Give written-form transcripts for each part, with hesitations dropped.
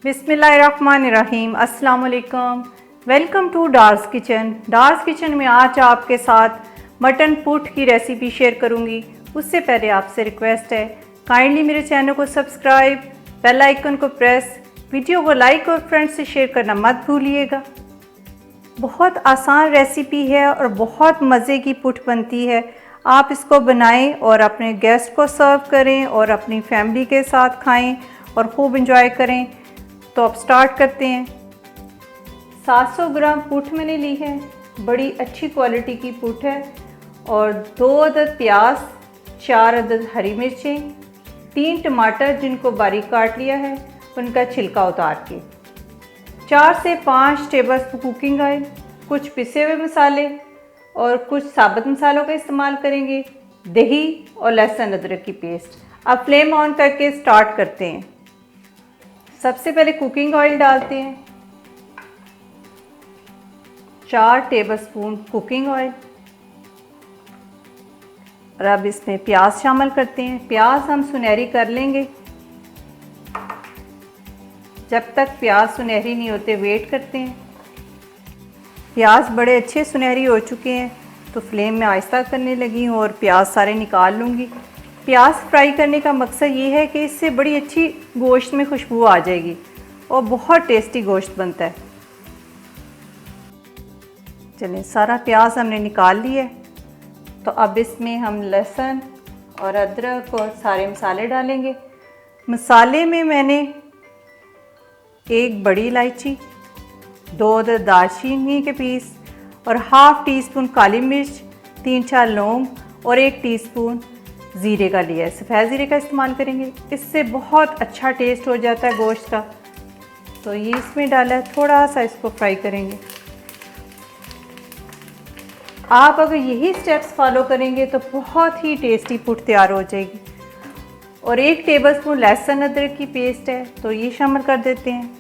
बिस्मिल्लाहिर्रहमानिर्रहीम। अस्सलाम वालेकुम। Welcome to Dar's kitchen. Dar's kitchen में आज आपके साथ मटन पुट की रेसिपी शेयर करूंगी। उससे पहले आपसे रिक्वेस्ट है, काइंडली मेरे चैनल को सब्सक्राइब, बेल आइकन को प्रेस, वीडियो को लाइक और फ्रेंड्स से शेयर करना मत भूलिएगा। बहुत आसान रेसिपी है और बहुत मज़े की पुट बनती है। आप इसको बनाएं और अपने गेस्ट को सर्व करें और अपनी फैमिली के साथ खाएं और खूब इंजॉय करें। तो अब स्टार्ट करते हैं। 700 ग्राम पुट मैंने ली है। बड़ी अच्छी क्वालिटी की पुट है। और 2 अदद प्याज, 4 अदद हरी मिर्चें, 3 टमाटर जिनको बारीक काट लिया है, उनका छिलका उतार के, 4 से 5 टेबलस्पून कुकिंग ऑयल, कुछ पिसे हुए मसाले और कुछ साबुत मसालों का इस्तेमाल करेंगे, दही और लहसुन अदरक की पेस्ट। अब फ्लेम ऑन करके स्टार्ट करते हैं। सबसे पहले कुकिंग ऑयल डालते हैं, 4 टेबलस्पून कुकिंग ऑयल। और अब इसमें प्याज शामिल करते हैं। प्याज हम सुनहरी कर लेंगे। जब तक प्याज सुनहरी नहीं होते वेट करते हैं। प्याज बड़े अच्छे सुनहरी हो चुके हैं तो फ्लेम में आहिस्ता करने लगी हूँ और प्याज सारे निकाल लूँगी। प्याज फ्राई करने का मकसद ये है कि इससे बड़ी अच्छी गोश्त में खुशबू आ जाएगी और बहुत टेस्टी गोश्त बनता है। चलिए, सारा प्याज हमने निकाल लिया है। तो अब इसमें हम लहसुन और अदरक और सारे मसाले डालेंगे। मसाले में मैंने 1 बड़ी इलायची, 2 अदद दालचीनी के पीस और हाफ टी स्पून काली मिर्च, 3-4 लौंग और 1 टीस्पून ज़ीरे का लिया है। सफ़ेद ज़ीरे का इस्तेमाल करेंगे, इससे बहुत अच्छा टेस्ट हो जाता है गोश्त का। तो ये इसमें डाला है, थोड़ा सा इसको फ्राई करेंगे। आप अगर यही स्टेप्स फॉलो करेंगे तो बहुत ही टेस्टी पुट तैयार हो जाएगी। और 1 टेबलस्पून लहसुन अदरक की पेस्ट है तो ये शामिल कर देते हैं।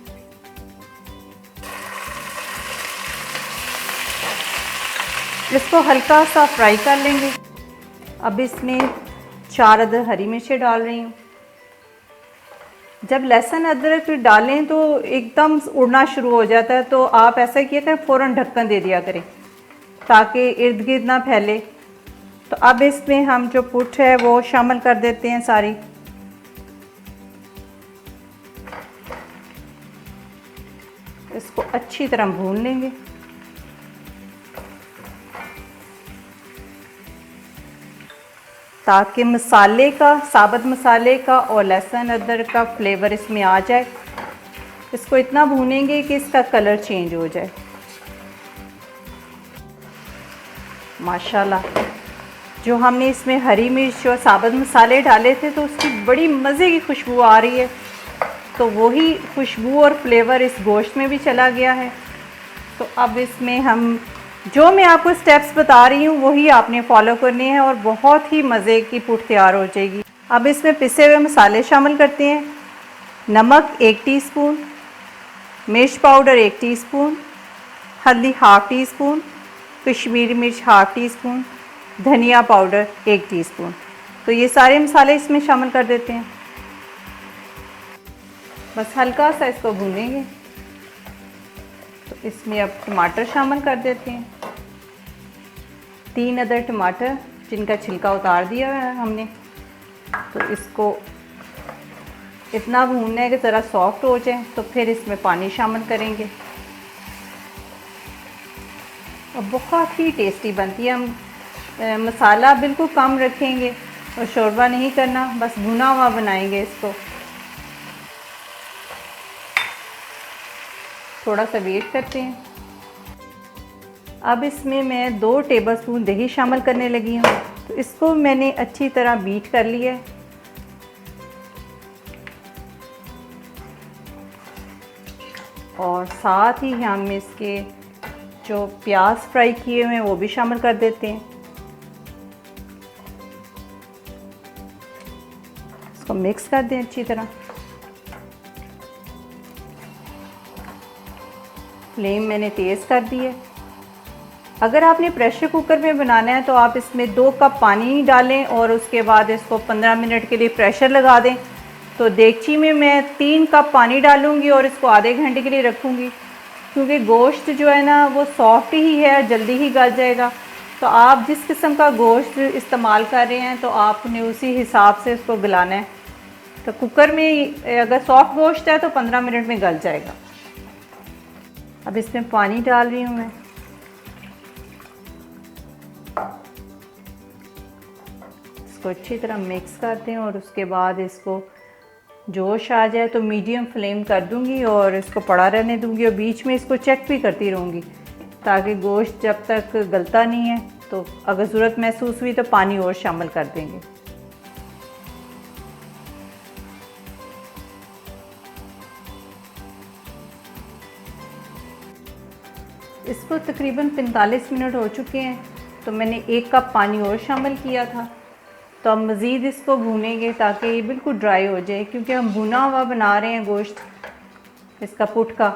इसको हल्का सा फ्राई कर लेंगे। अब इसमें 4 अदद हरी मिर्चें डाल रही हूँ। जब लहसुन अदरक डालें तो एकदम उड़ना शुरू हो जाता है, तो आप ऐसा किया करें, फ़ौरन ढक्कन दे दिया करें ताकि इर्द गिर्द ना फैले। तो अब इसमें हम जो पुट है वो शामिल कर देते हैं सारी। इसको अच्छी तरह भून लेंगे। ताकि मसाले का, साबुत मसाले का और लहसुन अदरक का फ्लेवर इसमें आ जाए। इसको इतना भूनेंगे कि इसका कलर चेंज हो जाए। माशाल्लाह, जो हमने इसमें हरी मिर्च और साबुत मसाले डाले थे तो उसकी बड़ी मज़े की खुशबू आ रही है। तो वही खुशबू और फ्लेवर इस गोश्त में भी चला गया है। तो अब इसमें हम जो मैं आपको स्टेप्स बता रही हूँ वही आपने फॉलो करने हैं और बहुत ही मज़े की पुट तैयार हो जाएगी। अब इसमें पिसे हुए मसाले शामिल करते हैं। नमक 1 टीस्पून, मिर्च पाउडर 1 टीस्पून, हल्दी हाफ टी स्पून, कश्मीरी मिर्च हाफ टी स्पून, धनिया पाउडर 1 टीस्पून। तो ये सारे मसाले इसमें शामिल कर देते हैं। बस हल्का सा इसको भूनेंगे। तो इसमें अब टमाटर शामिल कर देते हैं। 3 अदद टमाटर जिनका छिलका उतार दिया है हमने। तो इसको इतना भूनना है कि ज़रा सॉफ्ट हो जाए। तो फिर इसमें पानी शामिल करेंगे और बहुत ही टेस्टी बनती है। हम मसाला बिल्कुल कम रखेंगे और शोरबा नहीं करना, बस भुना हुआ बनाएंगे इसको। थोड़ा सा वेट करते हैं। अब इसमें मैं 2 टेबलस्पून दही शामिल करने लगी हूँ। तो इसको मैंने अच्छी तरह बीट कर लिया है। और साथ ही हम इसके जो प्याज फ्राई किए हुए हैं वो भी शामिल कर देते हैं। इसको मिक्स कर दें अच्छी तरह। फ्लेम मैंने तेज़ कर दी है। अगर आपने प्रेशर कुकर में बनाना है तो आप इसमें 2 कप पानी डालें और उसके बाद इसको 15 मिनट के लिए प्रेशर लगा दें तो देगची में मैं 3 कप पानी डालूँगी और इसको आधे घंटे के लिए रखूँगी, क्योंकि गोश्त जो है ना वो सॉफ्ट ही है, जल्दी ही गल जाएगा। तो आप जिस किस्म का गोश्त इस्तेमाल कर रहे हैं तो आपने उसी हिसाब से उसको गलाना है। तो कुकर में अगर सॉफ्ट गोश्त है तो 15 मिनट में गल जाएगा। अब इसमें पानी डाल रही हूँ मैं। इसको अच्छी तरह मिक्स करते हैं और उसके बाद इसको जोश आ जाए तो मीडियम फ्लेम कर दूंगी और इसको पड़ा रहने दूंगी, और बीच में इसको चेक भी करती रहूँगी ताकि गोश्त जब तक गलता नहीं है तो अगर ज़रूरत महसूस हुई तो पानी और शामिल कर देंगे। इसको तकरीबन 45 मिनट हो चुके हैं, तो मैंने 1 कप पानी और शामिल किया था। तो अब मज़ीद इसको भूनेंगे ताकि ये बिल्कुल ड्राई हो जाए, क्योंकि हम भुना हुआ बना रहे हैं गोश्त इसका पुट का।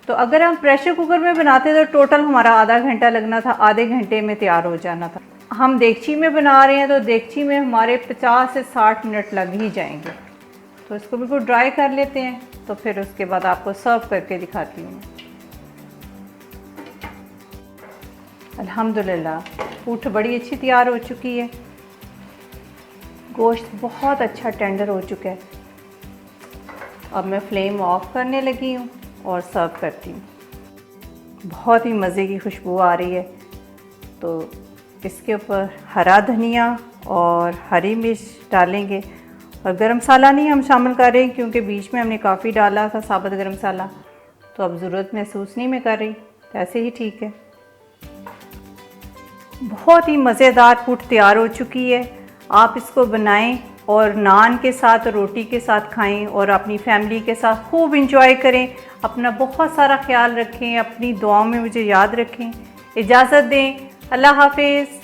तो अगर हम प्रेशर कुकर में बनाते तो टोटल हमारा आधा घंटा लगना था, आधे घंटे में तैयार हो जाना था। हम देगची में बना रहे हैं तो देगची में हमारे 50 से 60 मिनट लग ही जाएंगे। तो इसको बिल्कुल ड्राई कर लेते हैं, तो फिर उसके बाद आपको सर्व करके दिखाती हूँ। अल्हम्दुलिल्लाह पुट बड़ी अच्छी तैयार हो चुकी है, गोश्त बहुत अच्छा टेंडर हो चुका है। अब मैं फ्लेम ऑफ करने लगी हूँ और सर्व करती हूँ। बहुत ही मज़े की खुशबू आ रही है। तो इसके ऊपर हरा धनिया और हरी मिर्च डालेंगे, और गरम मसाला नहीं हम शामिल कर रहे हैं क्योंकि बीच में हमने काफ़ी डाला था साबुत गरम मसाला, तो अब ज़रूरत महसूस नहीं मैं कर रही, तो ऐसे ही ठीक है। बहुत ही मज़ेदार पुट तैयार हो चुकी है। आप इसको बनाएं और नान के साथ, रोटी के साथ खाएं और अपनी फैमिली के साथ खूब इंजॉय करें। अपना बहुत सारा ख्याल रखें, अपनी दुआओं में मुझे याद रखें। इजाज़त दें, अल्लाह हाफ़िज़।